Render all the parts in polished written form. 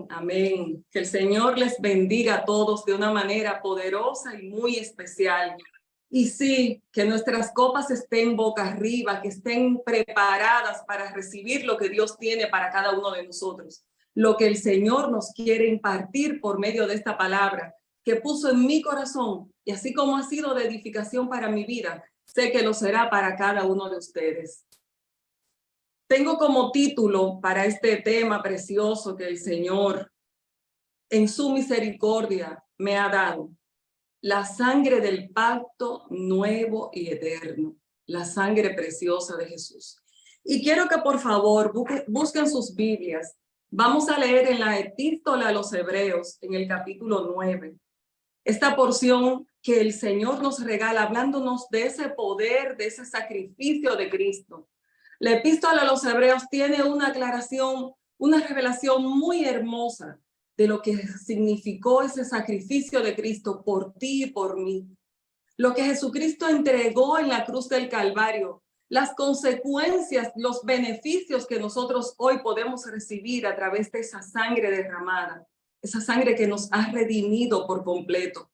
Amén. Que el Señor les bendiga a todos de una manera poderosa y muy especial. Y sí, que nuestras copas estén boca arriba, que estén preparadas para recibir lo que Dios tiene para cada uno de nosotros. Lo que el Señor nos quiere impartir por medio de esta palabra que puso en mi corazón, y así como ha sido de edificación para mi vida, sé que lo será para cada uno de ustedes. Tengo como título para este tema precioso que el Señor en su misericordia me ha dado: la sangre del pacto nuevo y eterno, la sangre preciosa de Jesús. Y quiero que por favor busquen sus Biblias. Vamos a leer en la epístola a los Hebreos, en el capítulo 9, esta porción que el Señor nos regala, hablándonos de ese poder, de ese sacrificio de Cristo. La epístola a los Hebreos tiene una aclaración, una revelación muy hermosa de lo que significó ese sacrificio de Cristo por ti y por mí. Lo que Jesucristo entregó en la cruz del Calvario, las consecuencias, los beneficios que nosotros hoy podemos recibir a través de esa sangre derramada, esa sangre que nos ha redimido por completo,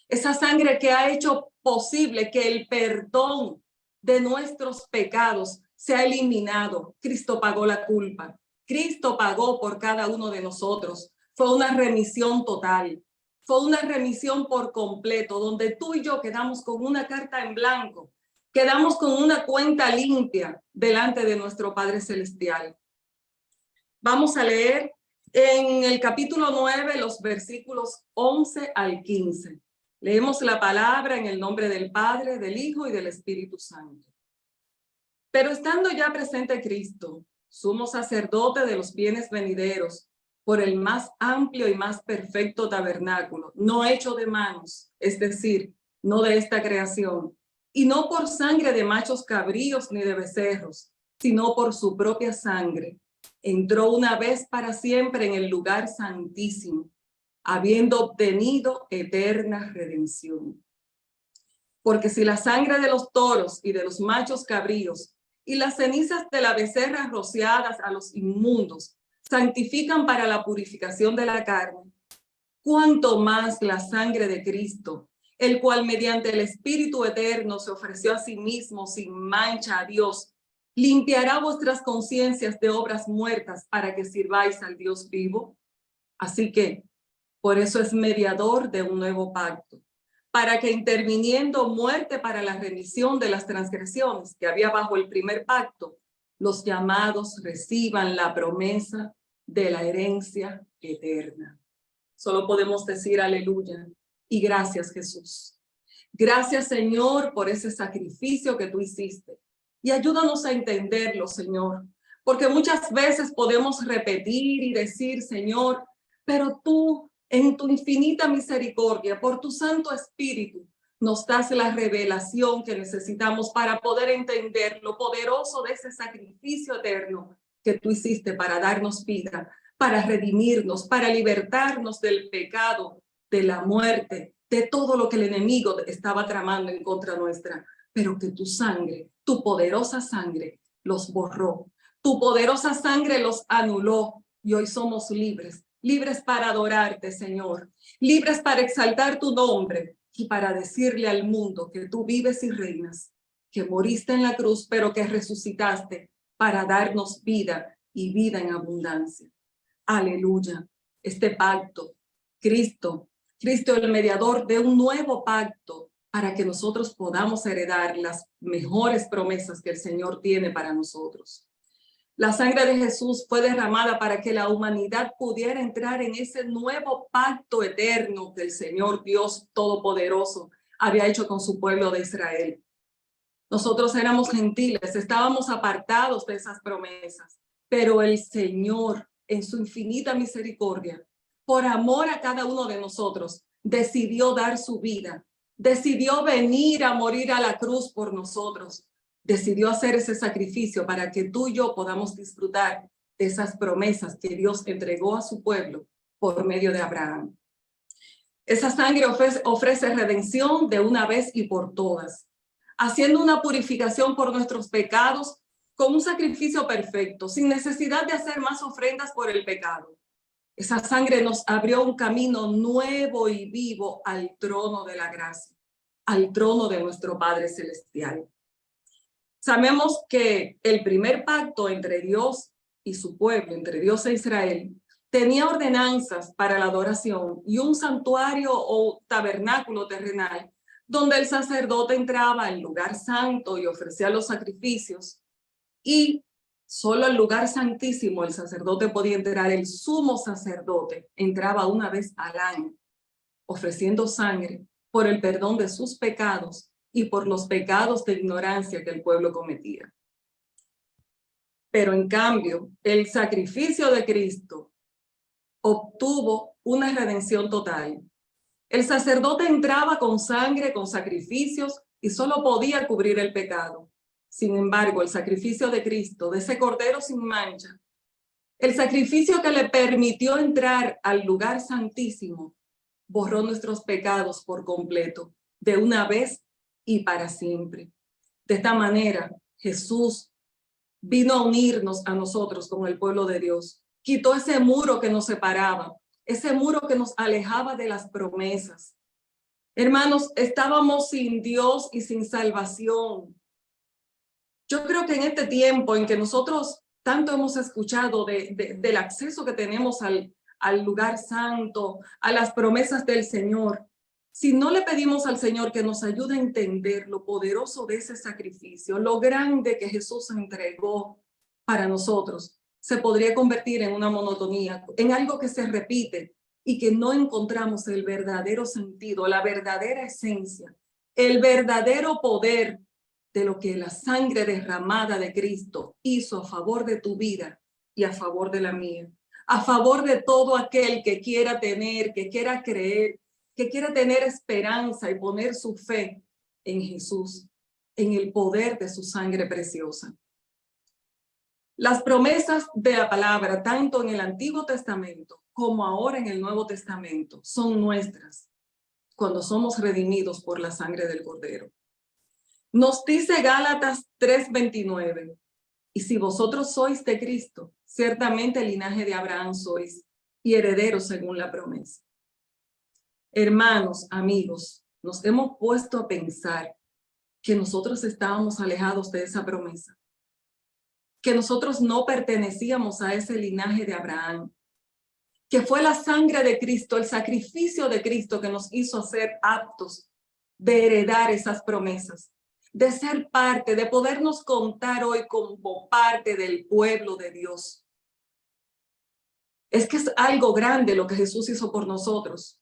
esa sangre que ha hecho posible que el perdón de nuestros pecados sea eliminado. Cristo pagó la culpa. Cristo pagó por cada uno de nosotros. Fue una remisión total. Fue una remisión por completo, donde tú y yo quedamos con una carta en blanco, quedamos con una cuenta limpia delante de nuestro Padre Celestial. Vamos a leer en el capítulo 9 los versículos 11 al 15. Leemos la palabra en el nombre del Padre, del Hijo y del Espíritu Santo. Pero estando ya presente Cristo, sumo sacerdote de los bienes venideros, por el más amplio y más perfecto tabernáculo, no hecho de manos, es decir, no de esta creación, y no por sangre de machos cabríos ni de becerros, sino por su propia sangre, entró una vez para siempre en el lugar santísimo, habiendo obtenido eterna redención. Porque si la sangre de los toros y de los machos cabríos y las cenizas de la becerra rociadas a los inmundos santifican para la purificación de la carne, cuánto más la sangre de Cristo, el cual mediante el Espíritu eterno se ofreció a sí mismo sin mancha a Dios, limpiará vuestras conciencias de obras muertas para que sirváis al Dios vivo. Así que, por eso es mediador de un nuevo pacto, para que interviniendo muerte para la remisión de las transgresiones que había bajo el primer pacto, los llamados reciban la promesa de la herencia eterna. Solo podemos decir aleluya y gracias, Jesús. Gracias, Señor, por ese sacrificio que tú hiciste. Y ayúdanos a entenderlo, Señor, porque muchas veces podemos repetir y decir, Señor, pero tú, en tu infinita misericordia, por tu Santo Espíritu, nos das la revelación que necesitamos para poder entender lo poderoso de ese sacrificio eterno que tú hiciste para darnos vida, para redimirnos, para libertarnos del pecado, de la muerte, de todo lo que el enemigo estaba tramando en contra nuestra, pero que tu sangre, tu poderosa sangre, los borró. Tu poderosa sangre los anuló y hoy somos libres, libres para adorarte, Señor, libres para exaltar tu nombre y para decirle al mundo que tú vives y reinas, que moriste en la cruz, pero que resucitaste para darnos vida y vida en abundancia. Aleluya. Este pacto, Cristo el mediador de un nuevo pacto para que nosotros podamos heredar las mejores promesas que el Señor tiene para nosotros. La sangre de Jesús fue derramada para que la humanidad pudiera entrar en ese nuevo pacto eterno que el Señor Dios Todopoderoso había hecho con su pueblo de Israel. Nosotros éramos gentiles, estábamos apartados de esas promesas, pero el Señor, en su infinita misericordia, por amor a cada uno de nosotros, decidió dar su vida, decidió venir a morir a la cruz por nosotros, decidió hacer ese sacrificio para que tú y yo podamos disfrutar de esas promesas que Dios entregó a su pueblo por medio de Abraham. Esa sangre ofrece redención de una vez y por todas, haciendo una purificación por nuestros pecados con un sacrificio perfecto, sin necesidad de hacer más ofrendas por el pecado. Esa sangre nos abrió un camino nuevo y vivo al trono de la gracia, al trono de nuestro Padre Celestial. Sabemos que el primer pacto entre Dios y su pueblo, entre Dios e Israel, tenía ordenanzas para la adoración y un santuario o tabernáculo terrenal donde el sacerdote entraba al lugar santo y ofrecía los sacrificios, y solo al lugar santísimo el sacerdote podía entrar. El sumo sacerdote entraba una vez al año, ofreciendo sangre por el perdón de sus pecados y por los pecados de ignorancia que el pueblo cometía. Pero en cambio, el sacrificio de Cristo obtuvo una redención total. El sacerdote entraba con sangre, con sacrificios, y solo podía cubrir el pecado. Sin embargo, el sacrificio de Cristo, de ese cordero sin mancha, el sacrificio que le permitió entrar al lugar santísimo, borró nuestros pecados por completo, de una vez y para siempre. De esta manera, Jesús vino a unirnos a nosotros con el pueblo de Dios. Quitó ese muro que nos separaba, ese muro que nos alejaba de las promesas. Hermanos, estábamos sin Dios y sin salvación. Yo creo que en este tiempo en que nosotros tanto hemos escuchado del acceso que tenemos al lugar santo, a las promesas del Señor, si no le pedimos al Señor que nos ayude a entender lo poderoso de ese sacrificio, lo grande que Jesús entregó para nosotros, se podría convertir en una monotonía, en algo que se repite y que no encontramos el verdadero sentido, la verdadera esencia, el verdadero poder de lo que la sangre derramada de Cristo hizo a favor de tu vida y a favor de la mía, a favor de todo aquel que quiera tener, que quiera creer, que quiera tener esperanza y poner su fe en Jesús, en el poder de su sangre preciosa. Las promesas de la palabra, tanto en el Antiguo Testamento como ahora en el Nuevo Testamento, son nuestras cuando somos redimidos por la sangre del Cordero. Nos dice Gálatas 3:29, y si vosotros sois de Cristo, ciertamente el linaje de Abraham sois y herederos según la promesa. Hermanos, amigos, nos hemos puesto a pensar que nosotros estábamos alejados de esa promesa, que nosotros no pertenecíamos a ese linaje de Abraham, que fue la sangre de Cristo, el sacrificio de Cristo que nos hizo ser aptos de heredar esas promesas, de ser parte, de podernos contar hoy como parte del pueblo de Dios. Es que es algo grande lo que Jesús hizo por nosotros.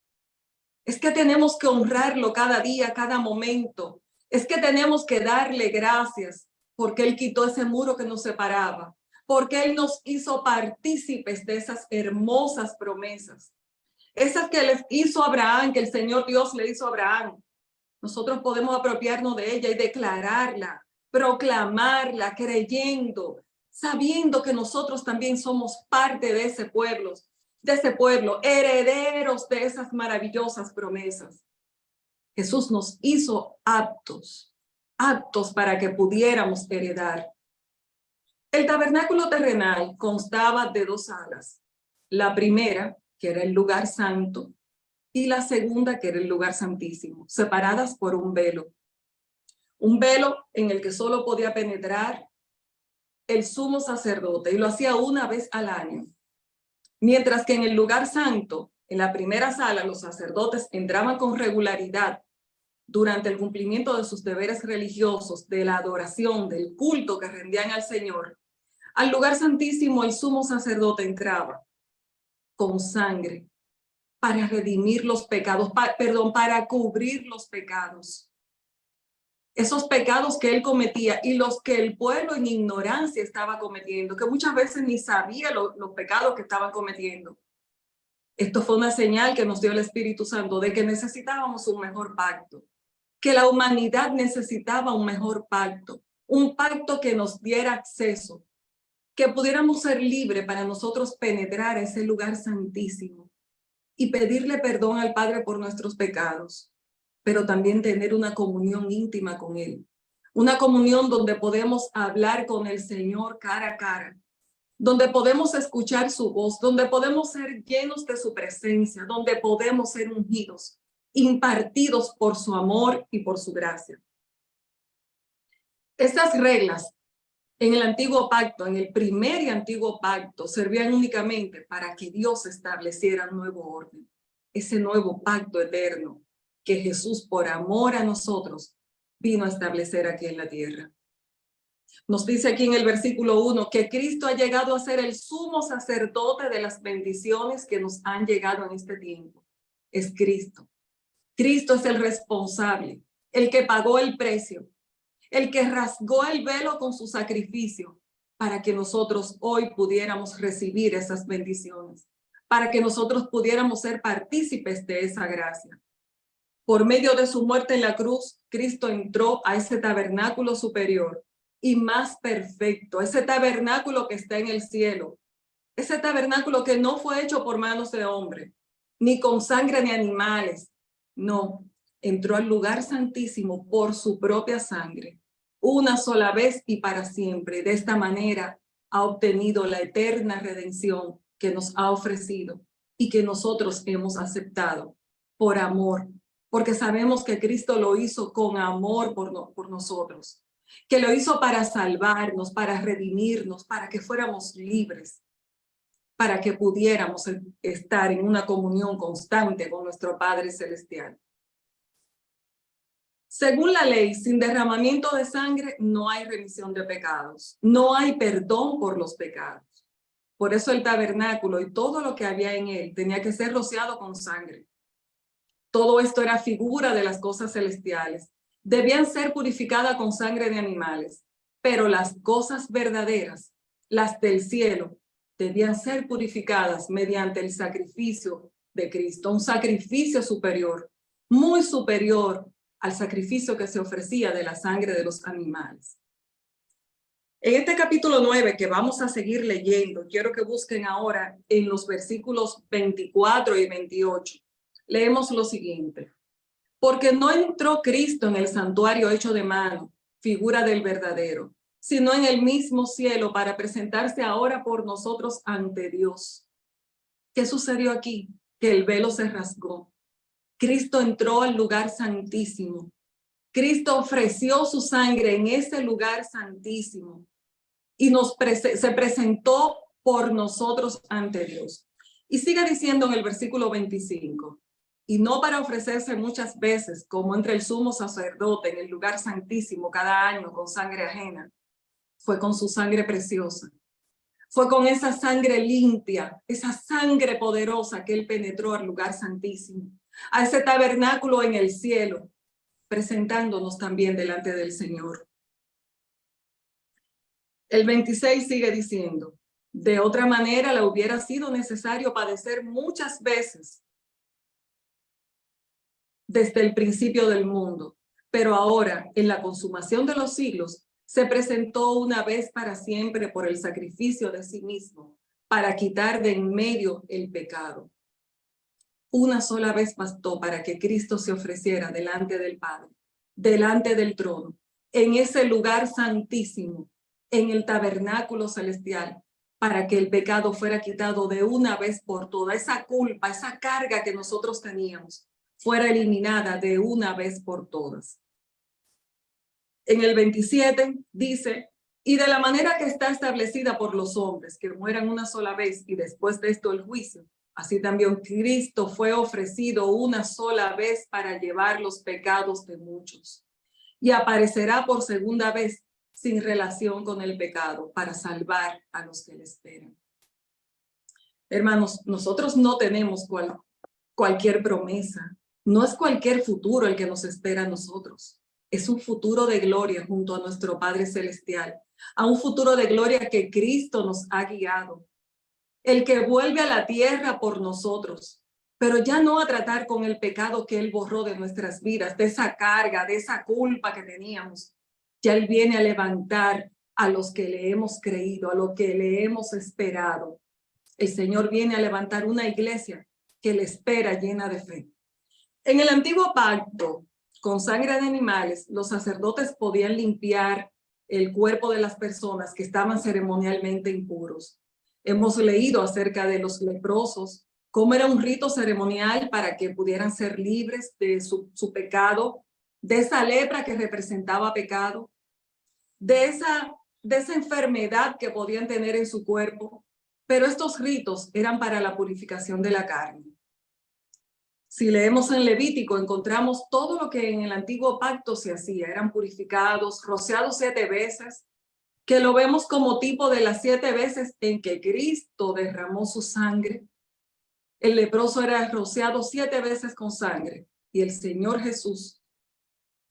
Es que tenemos que honrarlo cada día, cada momento. Es que tenemos que darle gracias porque Él quitó ese muro que nos separaba, porque Él nos hizo partícipes de esas hermosas promesas, esas que les hizo Abraham, que el Señor Dios le hizo a Abraham. Nosotros podemos apropiarnos de ella y declararla, proclamarla, creyendo, sabiendo que nosotros también somos parte de ese pueblo, herederos de esas maravillosas promesas. Jesús nos hizo aptos para que pudiéramos heredar. El tabernáculo terrenal constaba de 2 salas. La primera, que era el lugar santo, y la segunda, que era el lugar santísimo, separadas por un velo en el que solo podía penetrar el sumo sacerdote, y lo hacía una vez al año. Mientras que en el lugar santo, en la primera sala, los sacerdotes entraban con regularidad durante el cumplimiento de sus deberes religiosos, de la adoración, del culto que rendían al Señor. Al lugar santísimo, el sumo sacerdote entraba con sangre para redimir los pecados, para cubrir los pecados. Esos pecados que él cometía y los que el pueblo en ignorancia estaba cometiendo, que muchas veces ni sabía los pecados que estaban cometiendo. Esto fue una señal que nos dio el Espíritu Santo de que necesitábamos un mejor pacto, que la humanidad necesitaba un mejor pacto, un pacto que nos diera acceso, que pudiéramos ser libres para nosotros penetrar ese lugar santísimo y pedirle perdón al Padre por nuestros pecados, pero también tener una comunión íntima con Él, una comunión donde podemos hablar con el Señor cara a cara, donde podemos escuchar su voz, donde podemos ser llenos de su presencia, donde podemos ser ungidos, impartidos por su amor y por su gracia. Estas reglas en el antiguo pacto, en el primer y antiguo pacto, servían únicamente para que Dios estableciera un nuevo orden, ese nuevo pacto eterno que Jesús, por amor a nosotros, vino a establecer aquí en la tierra. Nos dice aquí en el versículo 1 que Cristo ha llegado a ser el sumo sacerdote de las bendiciones que nos han llegado en este tiempo. Es Cristo. Cristo es el responsable, el que pagó el precio, el que rasgó el velo con su sacrificio para que nosotros hoy pudiéramos recibir esas bendiciones, para que nosotros pudiéramos ser partícipes de esa gracia. Por medio de su muerte en la cruz, Cristo entró a ese tabernáculo superior y más perfecto, ese tabernáculo que está en el cielo, ese tabernáculo que no fue hecho por manos de hombre, ni con sangre ni animales. No, entró al lugar santísimo por su propia sangre, una sola vez y para siempre. De esta manera ha obtenido la eterna redención que nos ha ofrecido y que nosotros hemos aceptado por amor, porque sabemos que Cristo lo hizo con amor por nosotros, que lo hizo para salvarnos, para redimirnos, para que fuéramos libres, para que pudiéramos estar en una comunión constante con nuestro Padre Celestial. Según la ley, sin derramamiento de sangre no hay remisión de pecados, no hay perdón por los pecados. Por eso el tabernáculo y todo lo que había en él tenía que ser rociado con sangre. Todo esto era figura de las cosas celestiales. Debían ser purificadas con sangre de animales, pero las cosas verdaderas, las del cielo, debían ser purificadas mediante el sacrificio de Cristo, un sacrificio superior, muy superior al sacrificio que se ofrecía de la sangre de los animales. En este capítulo 9 que vamos a seguir leyendo, quiero que busquen ahora en los versículos 24 y 28. Leemos lo siguiente. Porque no entró Cristo en el santuario hecho de mano, figura del verdadero, sino en el mismo cielo para presentarse ahora por nosotros ante Dios. ¿Qué sucedió aquí? Que el velo se rasgó. Cristo entró al lugar santísimo. Cristo ofreció su sangre en ese lugar santísimo y se presentó por nosotros ante Dios. Y sigue diciendo en el versículo 25, y no para ofrecerse muchas veces como entre el sumo sacerdote en el lugar santísimo cada año con sangre ajena, fue con su sangre preciosa. Fue con esa sangre limpia, esa sangre poderosa que él penetró al lugar santísimo, a ese tabernáculo en el cielo, presentándonos también delante del Señor. El 26 sigue diciendo, de otra manera le hubiera sido necesario padecer muchas veces desde el principio del mundo, pero ahora, en la consumación de los siglos, se presentó una vez para siempre por el sacrificio de sí mismo, para quitar de en medio el pecado. Una sola vez bastó para que Cristo se ofreciera delante del Padre, delante del trono, en ese lugar santísimo, en el tabernáculo celestial, para que el pecado fuera quitado de una vez por todas. Esa culpa, esa carga que nosotros teníamos, fuera eliminada de una vez por todas. En el 27 dice, y de la manera que está establecida por los hombres, que mueran una sola vez y después de esto el juicio, así también Cristo fue ofrecido una sola vez para llevar los pecados de muchos. Y aparecerá por segunda vez sin relación con el pecado para salvar a los que le esperan. Hermanos, nosotros no tenemos cualquier promesa. No es cualquier futuro el que nos espera a nosotros. Es un futuro de gloria junto a nuestro Padre Celestial, a un futuro de gloria que Cristo nos ha guiado, el que vuelve a la tierra por nosotros, pero ya no a tratar con el pecado que Él borró de nuestras vidas, de esa carga, de esa culpa que teníamos. Ya Él viene a levantar a los que le hemos creído, a los que le hemos esperado. El Señor viene a levantar una iglesia que le espera llena de fe. En el antiguo pacto, con sangre de animales, los sacerdotes podían limpiar el cuerpo de las personas que estaban ceremonialmente impuros. Hemos leído acerca de los leprosos, cómo era un rito ceremonial para que pudieran ser libres de su pecado, de esa lepra que representaba pecado, de esa enfermedad que podían tener en su cuerpo. Pero estos ritos eran para la purificación de la carne. Si leemos en Levítico, encontramos todo lo que en el antiguo pacto se hacía. Eran purificados, rociados 7 veces, que lo vemos como tipo de las 7 veces en que Cristo derramó su sangre. El leproso era rociado 7 veces con sangre y el Señor Jesús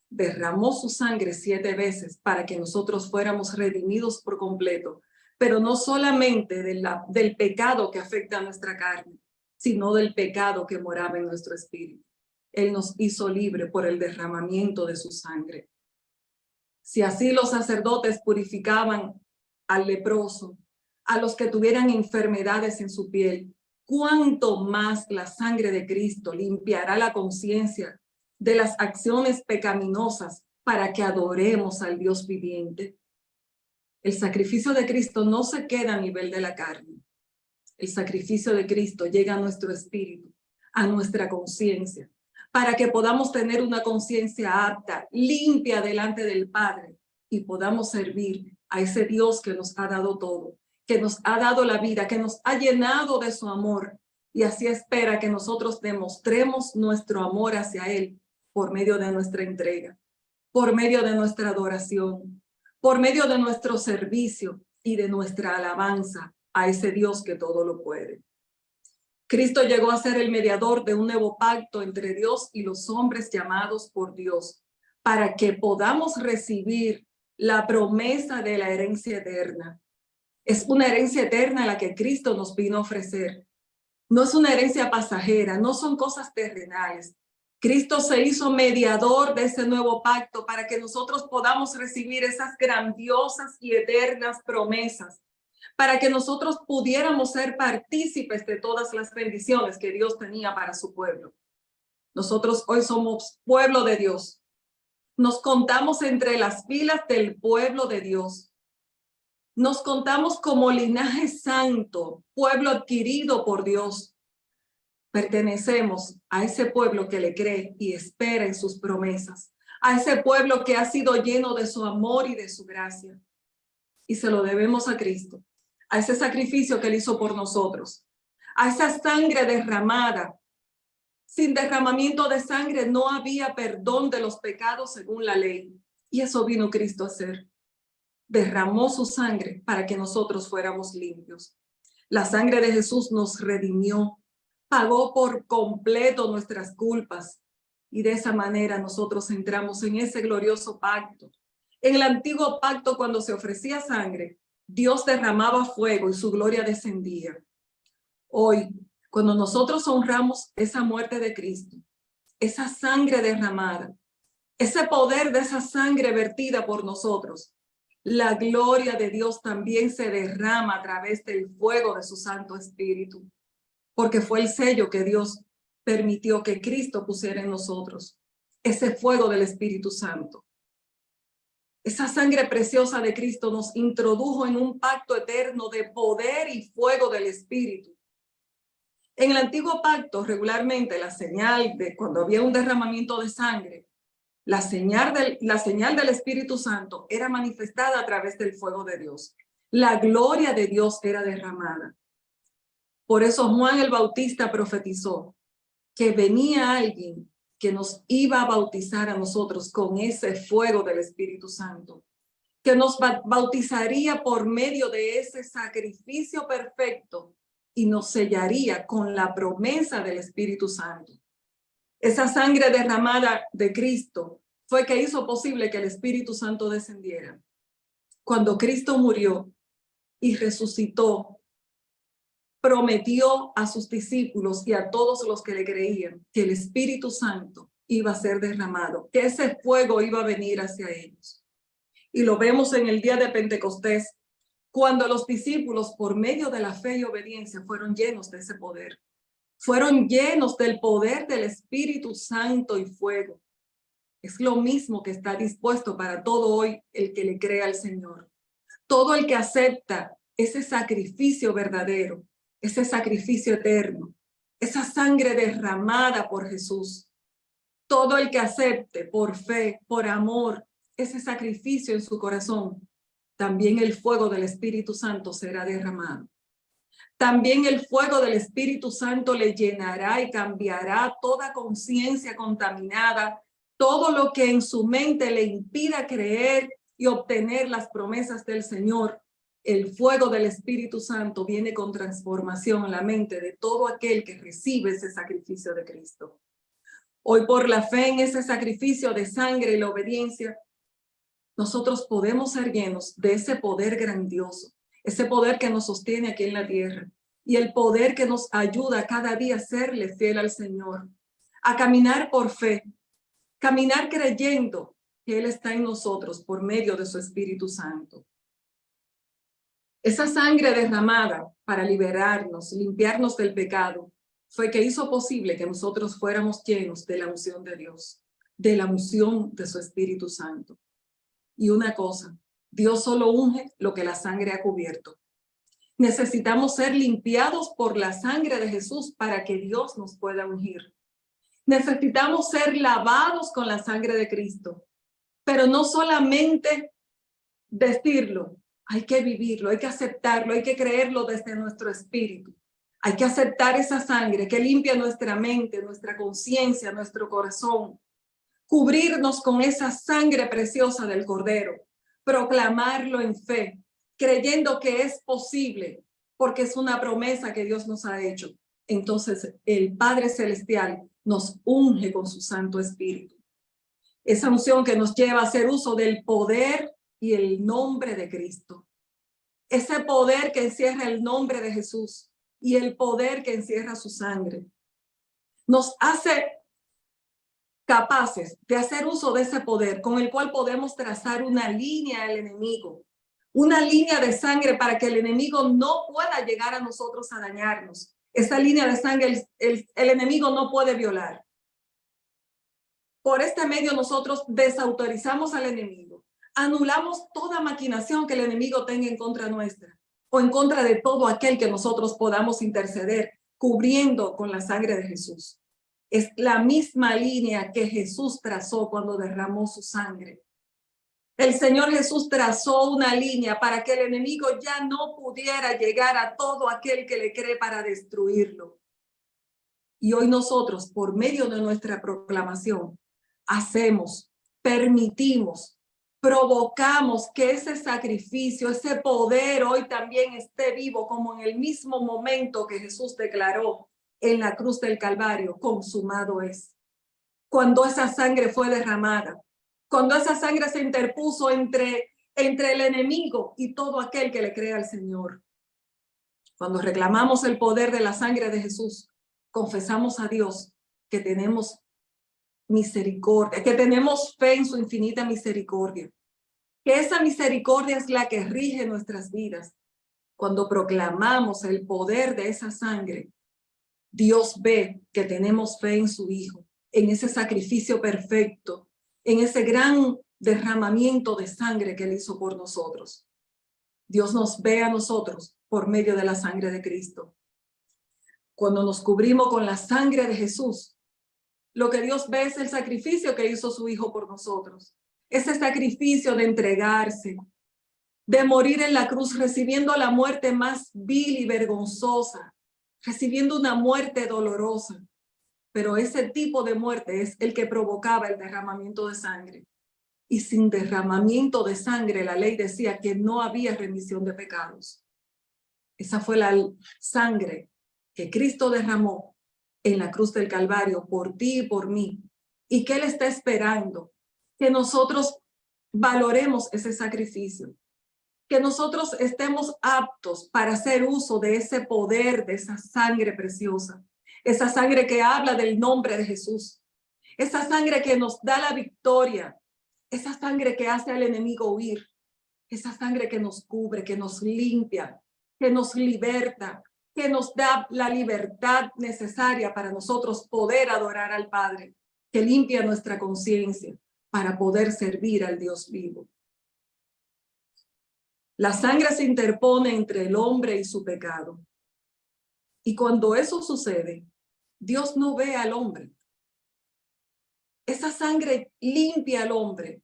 derramó su sangre 7 veces para que nosotros fuéramos redimidos por completo, pero no solamente del pecado que afecta a nuestra carne, sino del pecado que moraba en nuestro espíritu. Él nos hizo libre por el derramamiento de su sangre. Si así los sacerdotes purificaban al leproso, a los que tuvieran enfermedades en su piel, cuánto más la sangre de Cristo limpiará la conciencia de las acciones pecaminosas para que adoremos al Dios viviente. El sacrificio de Cristo no se queda a nivel de la carne. El sacrificio de Cristo llega a nuestro espíritu, a nuestra conciencia, para que podamos tener una conciencia apta, limpia delante del Padre y podamos servir a ese Dios que nos ha dado todo, que nos ha dado la vida, que nos ha llenado de su amor y así espera que nosotros demostremos nuestro amor hacia Él por medio de nuestra entrega, por medio de nuestra adoración, por medio de nuestro servicio y de nuestra alabanza a ese Dios que todo lo puede. Cristo llegó a ser el mediador de un nuevo pacto entre Dios y los hombres llamados por Dios, para que podamos recibir la promesa de la herencia eterna. Es una herencia eterna la que Cristo nos vino a ofrecer. No es una herencia pasajera, no son cosas terrenales. Cristo se hizo mediador de ese nuevo pacto para que nosotros podamos recibir esas grandiosas y eternas promesas, para que nosotros pudiéramos ser partícipes de todas las bendiciones que Dios tenía para su pueblo. Nosotros hoy somos pueblo de Dios. Nos contamos entre las filas del pueblo de Dios. Nos contamos como linaje santo, pueblo adquirido por Dios. Pertenecemos a ese pueblo que le cree y espera en sus promesas, a ese pueblo que ha sido lleno de su amor y de su gracia. Y se lo debemos a Cristo, a ese sacrificio que Él hizo por nosotros, a esa sangre derramada. Sin derramamiento de sangre no había perdón de los pecados según la ley. Y eso vino Cristo a hacer. Derramó su sangre para que nosotros fuéramos limpios. La sangre de Jesús nos redimió, pagó por completo nuestras culpas. Y de esa manera nosotros entramos en ese glorioso pacto. En el antiguo pacto, cuando se ofrecía sangre, Dios derramaba fuego y su gloria descendía. Hoy, cuando nosotros honramos esa muerte de Cristo, esa sangre derramada, ese poder de esa sangre vertida por nosotros, la gloria de Dios también se derrama a través del fuego de su Santo Espíritu, porque fue el sello que Dios permitió que Cristo pusiera en nosotros, ese fuego del Espíritu Santo. Esa sangre preciosa de Cristo nos introdujo en un pacto eterno de poder y fuego del Espíritu. En el antiguo pacto, regularmente la señal de cuando había un derramamiento de sangre, la señal del Espíritu Santo era manifestada a través del fuego de Dios. La gloria de Dios era derramada. Por eso Juan el Bautista profetizó que venía alguien que nos iba a bautizar a nosotros con ese fuego del Espíritu Santo, que nos bautizaría por medio de ese sacrificio perfecto y nos sellaría con la promesa del Espíritu Santo. Esa sangre derramada de Cristo fue que hizo posible que el Espíritu Santo descendiera. Cuando Cristo murió y resucitó, prometió a sus discípulos y a todos los que le creían que el Espíritu Santo iba a ser derramado, que ese fuego iba a venir hacia ellos. Y lo vemos en el día de Pentecostés, cuando los discípulos, por medio de la fe y obediencia, fueron llenos de ese poder. Fueron llenos del poder del Espíritu Santo y fuego. Es lo mismo que está dispuesto para todo hoy el que le cree al Señor. Todo el que acepta ese sacrificio verdadero, ese sacrificio eterno, esa sangre derramada por Jesús. Todo el que acepte por fe, por amor, ese sacrificio en su corazón, también el fuego del Espíritu Santo será derramado. También el fuego del Espíritu Santo le llenará y cambiará toda conciencia contaminada, todo lo que en su mente le impida creer y obtener las promesas del Señor. El fuego del Espíritu Santo viene con transformación en la mente de todo aquel que recibe ese sacrificio de Cristo. Hoy, por la fe en ese sacrificio de sangre y la obediencia, nosotros podemos ser llenos de ese poder grandioso, ese poder que nos sostiene aquí en la tierra y el poder que nos ayuda cada día a serle fiel al Señor, a caminar por fe, caminar creyendo que Él está en nosotros por medio de su Espíritu Santo. Esa sangre derramada para liberarnos, limpiarnos del pecado, fue que hizo posible que nosotros fuéramos llenos de la unción de Dios, de la unción de su Espíritu Santo. Y una cosa, Dios solo unge lo que la sangre ha cubierto. Necesitamos ser limpiados por la sangre de Jesús para que Dios nos pueda ungir. Necesitamos ser lavados con la sangre de Cristo, pero no solamente decirlo, hay que vivirlo, hay que aceptarlo, hay que creerlo desde nuestro espíritu. Hay que aceptar esa sangre que limpia nuestra mente, nuestra conciencia, nuestro corazón. Cubrirnos con esa sangre preciosa del Cordero. Proclamarlo en fe, creyendo que es posible, porque es una promesa que Dios nos ha hecho. Entonces el Padre Celestial nos unge con su Santo Espíritu. Esa unción que nos lleva a hacer uso del poder y el nombre de Cristo. Ese poder que encierra el nombre de Jesús y el poder que encierra su sangre. Nos hace capaces de hacer uso de ese poder con el cual podemos trazar una línea al enemigo, una línea de sangre para que el enemigo no pueda llegar a nosotros a dañarnos. Esa línea de sangre el enemigo no puede violar. Por este medio nosotros desautorizamos al enemigo, anulamos toda maquinación que el enemigo tenga en contra nuestra o en contra de todo aquel que nosotros podamos interceder, cubriendo con la sangre de Jesús. Es la misma línea que Jesús trazó cuando derramó su sangre. El Señor Jesús trazó una línea para que el enemigo ya no pudiera llegar a todo aquel que le cree para destruirlo. Y hoy nosotros, por medio de nuestra proclamación, hacemos, permitimos, provocamos que ese sacrificio, ese poder hoy también esté vivo, como en el mismo momento que Jesús declaró en la cruz del Calvario, consumado es. Cuando esa sangre fue derramada, cuando esa sangre se interpuso entre el enemigo y todo aquel que le cree al Señor. Cuando reclamamos el poder de la sangre de Jesús, confesamos a Dios que tenemos misericordia, que tenemos fe en su infinita misericordia, que esa misericordia es la que rige nuestras vidas. Cuando proclamamos el poder de esa sangre, Dios ve que tenemos fe en su Hijo, en ese sacrificio perfecto, en ese gran derramamiento de sangre que Él hizo por nosotros. Dios nos ve a nosotros por medio de la sangre de Cristo. Cuando nos cubrimos con la sangre de Jesús, lo que Dios ve es el sacrificio que hizo su Hijo por nosotros. Ese sacrificio de entregarse, de morir en la cruz, recibiendo la muerte más vil y vergonzosa, recibiendo una muerte dolorosa. Pero ese tipo de muerte es el que provocaba el derramamiento de sangre. Y sin derramamiento de sangre, la ley decía que no había remisión de pecados. Esa fue la sangre que Cristo derramó en la cruz del Calvario por ti y por mí. ¿Y qué Él está esperando? Que nosotros valoremos ese sacrificio, que nosotros estemos aptos para hacer uso de ese poder, de esa sangre preciosa, esa sangre que habla del nombre de Jesús, esa sangre que nos da la victoria, esa sangre que hace al enemigo huir, esa sangre que nos cubre, que nos limpia, que nos liberta, que nos da la libertad necesaria para nosotros poder adorar al Padre, que limpia nuestra conciencia para poder servir al Dios vivo. La sangre se interpone entre el hombre y su pecado. Y cuando eso sucede, Dios no ve al hombre. Esa sangre limpia al hombre.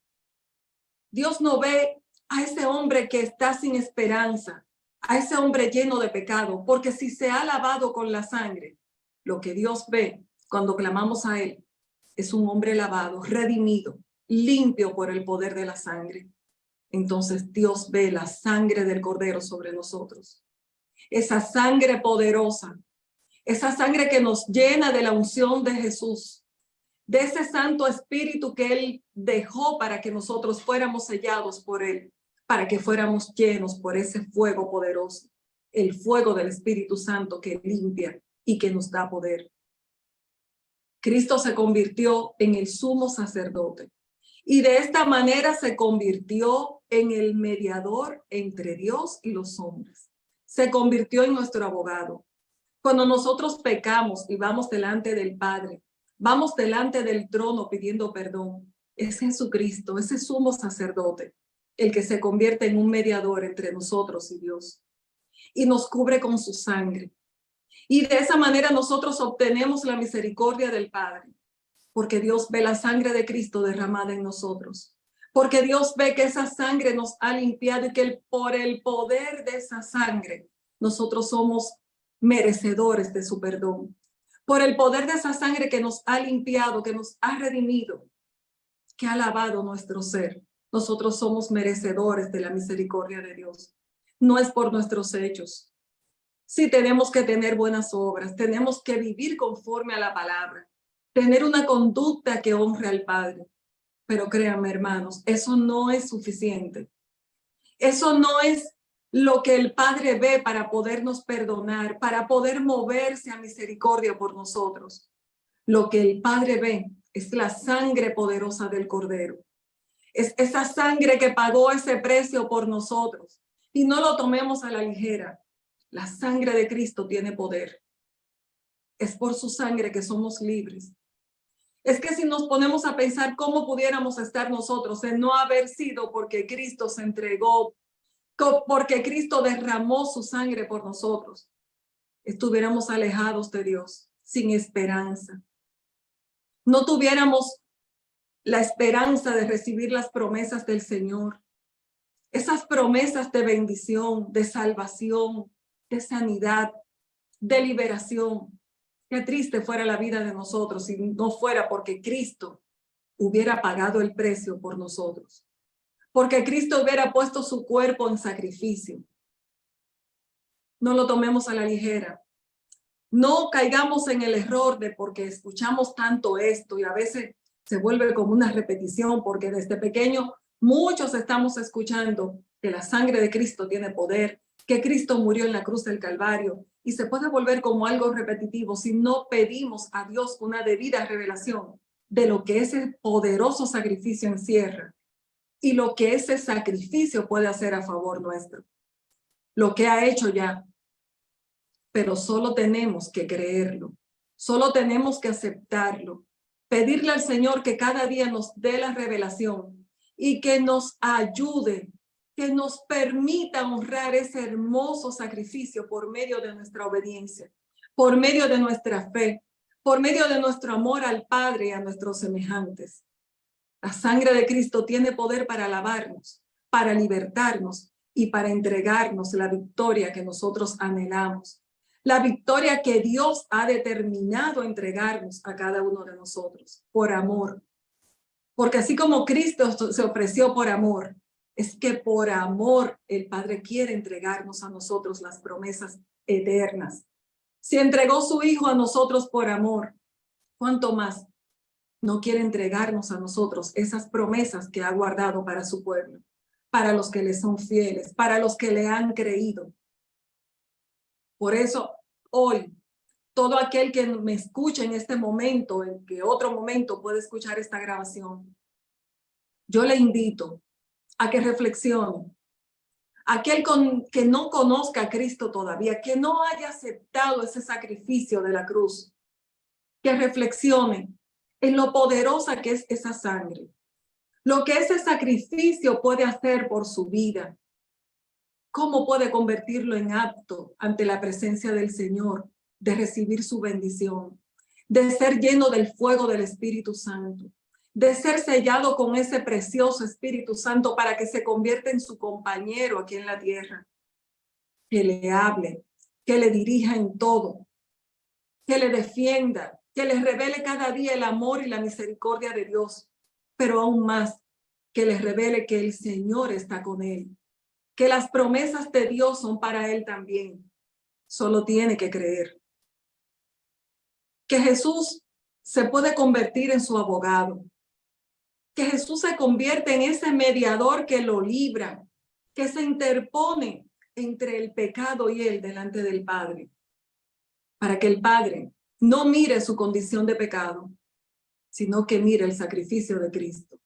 Dios no ve a ese hombre que está sin esperanza, a ese hombre lleno de pecado, porque si se ha lavado con la sangre, lo que Dios ve cuando clamamos a Él es un hombre lavado, redimido, limpio por el poder de la sangre. Entonces Dios ve la sangre del Cordero sobre nosotros. Esa sangre poderosa, esa sangre que nos llena de la unción de Jesús, de ese Santo Espíritu que Él dejó para que nosotros fuéramos sellados por Él, para que fuéramos llenos por ese fuego poderoso, el fuego del Espíritu Santo que limpia y que nos da poder. Cristo se convirtió en el sumo sacerdote y de esta manera se convirtió en el mediador entre Dios y los hombres. Se convirtió en nuestro abogado. Cuando nosotros pecamos y vamos delante del Padre, vamos delante del trono pidiendo perdón, es Jesucristo, ese sumo sacerdote, el que se convierte en un mediador entre nosotros y Dios y nos cubre con su sangre. Y de esa manera nosotros obtenemos la misericordia del Padre, porque Dios ve la sangre de Cristo derramada en nosotros, porque Dios ve que esa sangre nos ha limpiado y que por el poder de esa sangre nosotros somos merecedores de su perdón. Por el poder de esa sangre que nos ha limpiado, que nos ha redimido, que ha lavado nuestro ser, nosotros somos merecedores de la misericordia de Dios. No es por nuestros hechos. Sí, tenemos que tener buenas obras, tenemos que vivir conforme a la palabra, tener una conducta que honre al Padre. Pero créanme, hermanos, eso no es suficiente. Eso no es lo que el Padre ve para podernos perdonar, para poder moverse a misericordia por nosotros. Lo que el Padre ve es la sangre poderosa del Cordero. Es esa sangre que pagó ese precio por nosotros. Y no lo tomemos a la ligera. La sangre de Cristo tiene poder. Es por su sangre que somos libres. Es que si nos ponemos a pensar cómo pudiéramos estar nosotros en no haber sido porque Cristo se entregó, porque Cristo derramó su sangre por nosotros, estuviéramos alejados de Dios, sin esperanza. No tuviéramos la esperanza de recibir las promesas del Señor. Esas promesas de bendición, de salvación, de sanidad, de liberación. Qué triste fuera la vida de nosotros si no fuera porque Cristo hubiera pagado el precio por nosotros. Porque Cristo hubiera puesto su cuerpo en sacrificio. No lo tomemos a la ligera. No caigamos en el error de porque escuchamos tanto esto y a veces se vuelve como una repetición porque desde pequeño muchos estamos escuchando que la sangre de Cristo tiene poder, que Cristo murió en la cruz del Calvario y se puede volver como algo repetitivo si no pedimos a Dios una debida revelación de lo que ese poderoso sacrificio encierra y lo que ese sacrificio puede hacer a favor nuestro. Lo que ha hecho ya. Pero solo tenemos que creerlo, solo tenemos que aceptarlo, pedirle al Señor que cada día nos dé la revelación y que nos ayude, que nos permita honrar ese hermoso sacrificio por medio de nuestra obediencia, por medio de nuestra fe, por medio de nuestro amor al Padre y a nuestros semejantes. La sangre de Cristo tiene poder para lavarnos, para libertarnos y para entregarnos la victoria que nosotros anhelamos. La victoria que Dios ha determinado entregarnos a cada uno de nosotros por amor. Porque así como Cristo se ofreció por amor, es que por amor el Padre quiere entregarnos a nosotros las promesas eternas. Si entregó su Hijo a nosotros por amor, ¿cuánto más no quiere entregarnos a nosotros esas promesas que ha guardado para su pueblo, para los que le son fieles, para los que le han creído? Por eso, hoy, todo aquel que me escuche en este momento, en que otro momento puede escuchar esta grabación, yo le invito a que reflexione. Aquel que no conozca a Cristo todavía, que no haya aceptado ese sacrificio de la cruz, que reflexione en lo poderosa que es esa sangre, lo que ese sacrificio puede hacer por su vida, ¿Cómo puede convertirlo en apto ante la presencia del Señor, de recibir su bendición, de ser lleno del fuego del Espíritu Santo, de ser sellado con ese precioso Espíritu Santo para que se convierta en su compañero aquí en la tierra, que le hable, que le dirija en todo, que le defienda, que le revele cada día el amor y la misericordia de Dios, pero aún más, que le revele que el Señor está con él, que las promesas de Dios son para él también. Solo tiene que creer. Que Jesús se puede convertir en su abogado. Que Jesús se convierte en ese mediador que lo libra, que se interpone entre el pecado y él delante del Padre. Para que el Padre no mire su condición de pecado, sino que mire el sacrificio de Cristo.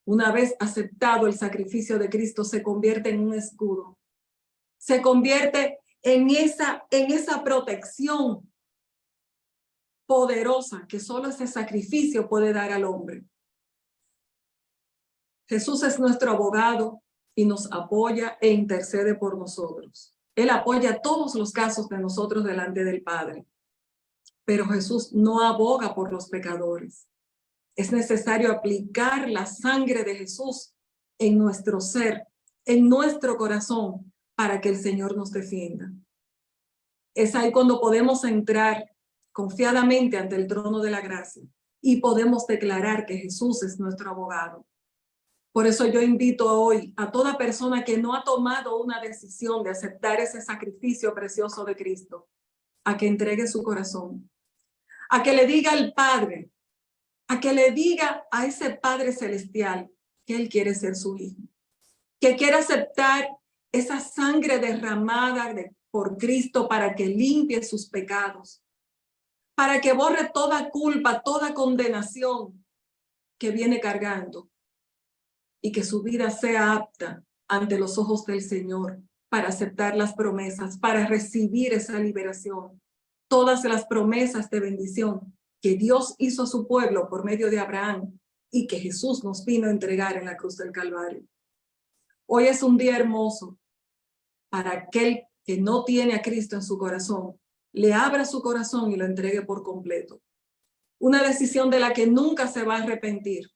Una vez aceptado el sacrificio de Cristo, se convierte en un escudo. Se convierte en esa protección poderosa que solo ese sacrificio puede dar al hombre. Jesús es nuestro abogado y nos apoya e intercede por nosotros. Él apoya todos los casos de nosotros delante del Padre. Pero Jesús no aboga por los pecadores. Es necesario aplicar la sangre de Jesús en nuestro ser, en nuestro corazón, para que el Señor nos defienda. Es ahí cuando podemos entrar confiadamente ante el trono de la gracia y podemos declarar que Jesús es nuestro abogado. Por eso yo invito hoy a toda persona que no ha tomado una decisión de aceptar ese sacrificio precioso de Cristo, a que entregue su corazón, a que le diga al Padre, a que le diga a ese Padre Celestial que Él quiere ser su hijo, que quiere aceptar esa sangre derramada por Cristo para que limpie sus pecados, para que borre toda culpa, toda condenación que viene cargando y que su vida sea apta ante los ojos del Señor para aceptar las promesas, para recibir esa liberación, todas las promesas de bendición que Dios hizo a su pueblo por medio de Abraham y que Jesús nos vino a entregar en la cruz del Calvario. Hoy es un día hermoso para aquel que no tiene a Cristo en su corazón, le abra su corazón y lo entregue por completo. Una decisión de la que nunca se va a arrepentir,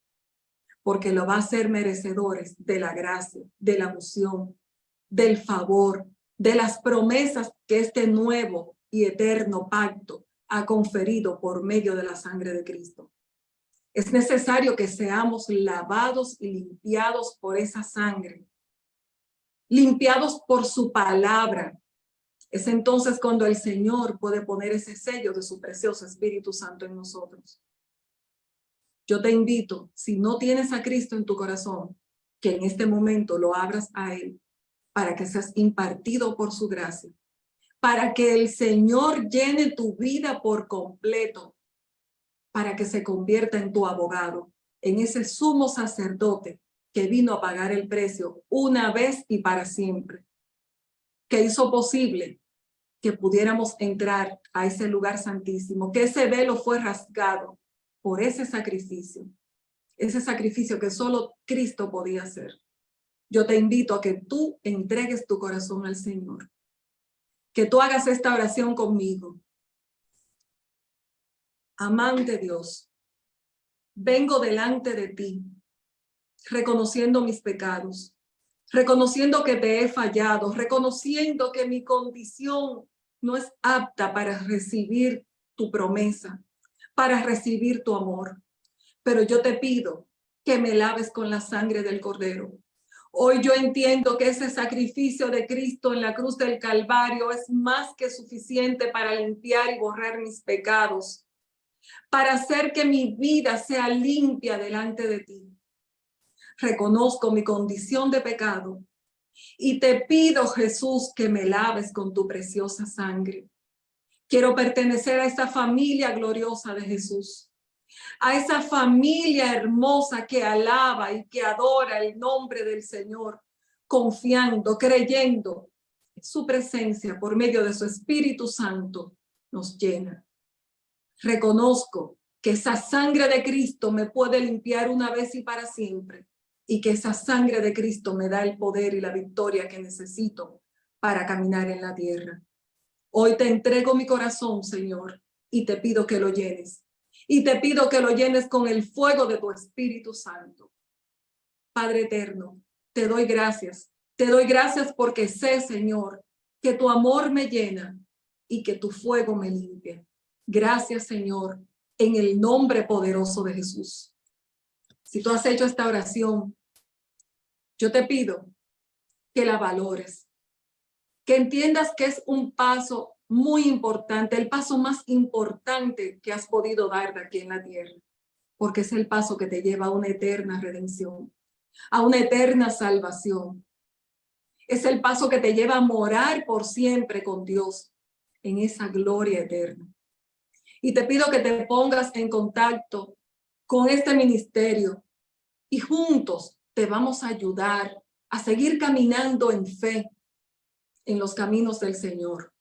porque lo va a hacer merecedores de la gracia, de la unción, del favor, de las promesas que este nuevo y eterno pacto ha conferido por medio de la sangre de Cristo. Es necesario que seamos lavados y limpiados por esa sangre, limpiados por su palabra. Es entonces cuando el Señor puede poner ese sello de su precioso Espíritu Santo en nosotros. Yo te invito, si no tienes a Cristo en tu corazón, que en este momento lo abras a Él para que seas impartido por su gracia, para que el Señor llene tu vida por completo, para que se convierta en tu abogado, en ese sumo sacerdote que vino a pagar el precio una vez y para siempre, que hizo posible que pudiéramos entrar a ese lugar santísimo, que ese velo fue rasgado por ese sacrificio que solo Cristo podía hacer. Yo te invito a que tú entregues tu corazón al Señor, que tú hagas esta oración conmigo. Amante Dios, vengo delante de ti, reconociendo mis pecados, reconociendo que te he fallado, reconociendo que mi condición no es apta para recibir tu promesa, para recibir tu amor. Pero yo te pido que me laves con la sangre del Cordero. Hoy yo entiendo que ese sacrificio de Cristo en la cruz del Calvario es más que suficiente para limpiar y borrar mis pecados, para hacer que mi vida sea limpia delante de ti. Reconozco mi condición de pecado y te pido, Jesús, que me laves con tu preciosa sangre. Quiero pertenecer a esa familia gloriosa de Jesús, a esa familia hermosa que alaba y que adora el nombre del Señor, confiando, creyendo en su presencia por medio de su Espíritu Santo nos llena. Reconozco que esa sangre de Cristo me puede limpiar una vez y para siempre, y que esa sangre de Cristo me da el poder y la victoria que necesito para caminar en la tierra. Hoy te entrego mi corazón, Señor, y te pido que lo llenes. Y te pido que lo llenes con el fuego de tu Espíritu Santo. Padre eterno, te doy gracias. Te doy gracias porque sé, Señor, que tu amor me llena y que tu fuego me limpia. Gracias, Señor, en el nombre poderoso de Jesús. Si tú has hecho esta oración, yo te pido que la valores, que entiendas que es un paso muy importante, el paso más importante que has podido dar de aquí en la tierra, porque es el paso que te lleva a una eterna redención, a una eterna salvación. Es el paso que te lleva a morar por siempre con Dios en esa gloria eterna. Y te pido que te pongas en contacto con este ministerio y juntos te vamos a ayudar a seguir caminando en fe en los caminos del Señor.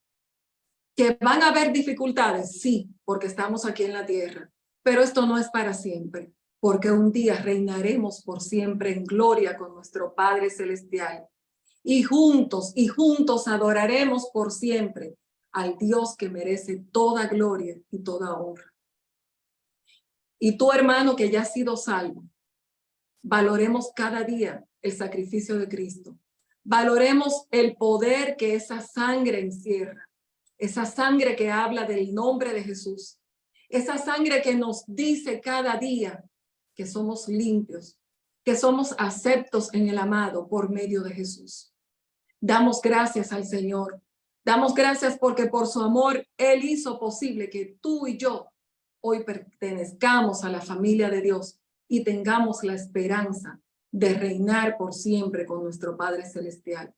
¿Que van a haber dificultades? Sí, porque estamos aquí en la tierra, pero esto no es para siempre, porque un día reinaremos por siempre en gloria con nuestro Padre Celestial. Y juntos adoraremos por siempre al Dios que merece toda gloria y toda honra. Y tú, hermano, que ya has sido salvo, valoremos cada día el sacrificio de Cristo. Valoremos el poder que esa sangre encierra. Esa sangre que habla del nombre de Jesús. Esa sangre que nos dice cada día que somos limpios, que somos aceptos en el amado por medio de Jesús. Damos gracias al Señor. Damos gracias porque por su amor Él hizo posible que tú y yo hoy pertenezcamos a la familia de Dios y tengamos la esperanza de reinar por siempre con nuestro Padre Celestial.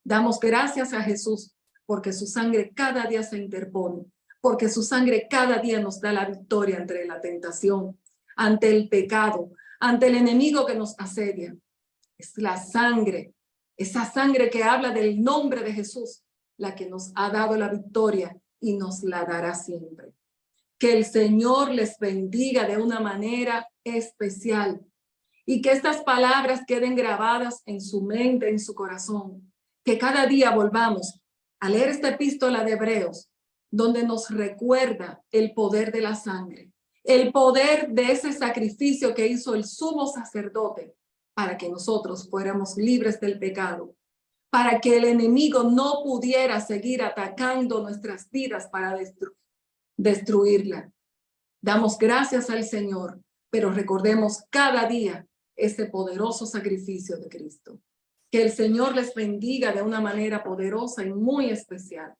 Damos gracias a Jesús porque su sangre cada día se interpone, porque su sangre cada día nos da la victoria ante la tentación, ante el pecado, ante el enemigo que nos asedia. Es la sangre, esa sangre que habla del nombre de Jesús, la que nos ha dado la victoria y nos la dará siempre. Que el Señor les bendiga de una manera especial y que estas palabras queden grabadas en su mente, en su corazón. Que cada día volvamos a leer esta epístola de Hebreos, donde nos recuerda el poder de la sangre, el poder de ese sacrificio que hizo el sumo sacerdote para que nosotros fuéramos libres del pecado, para que el enemigo no pudiera seguir atacando nuestras vidas para destruirla. Damos gracias al Señor, pero recordemos cada día ese poderoso sacrificio de Cristo. Que el Señor les bendiga de una manera poderosa y muy especial.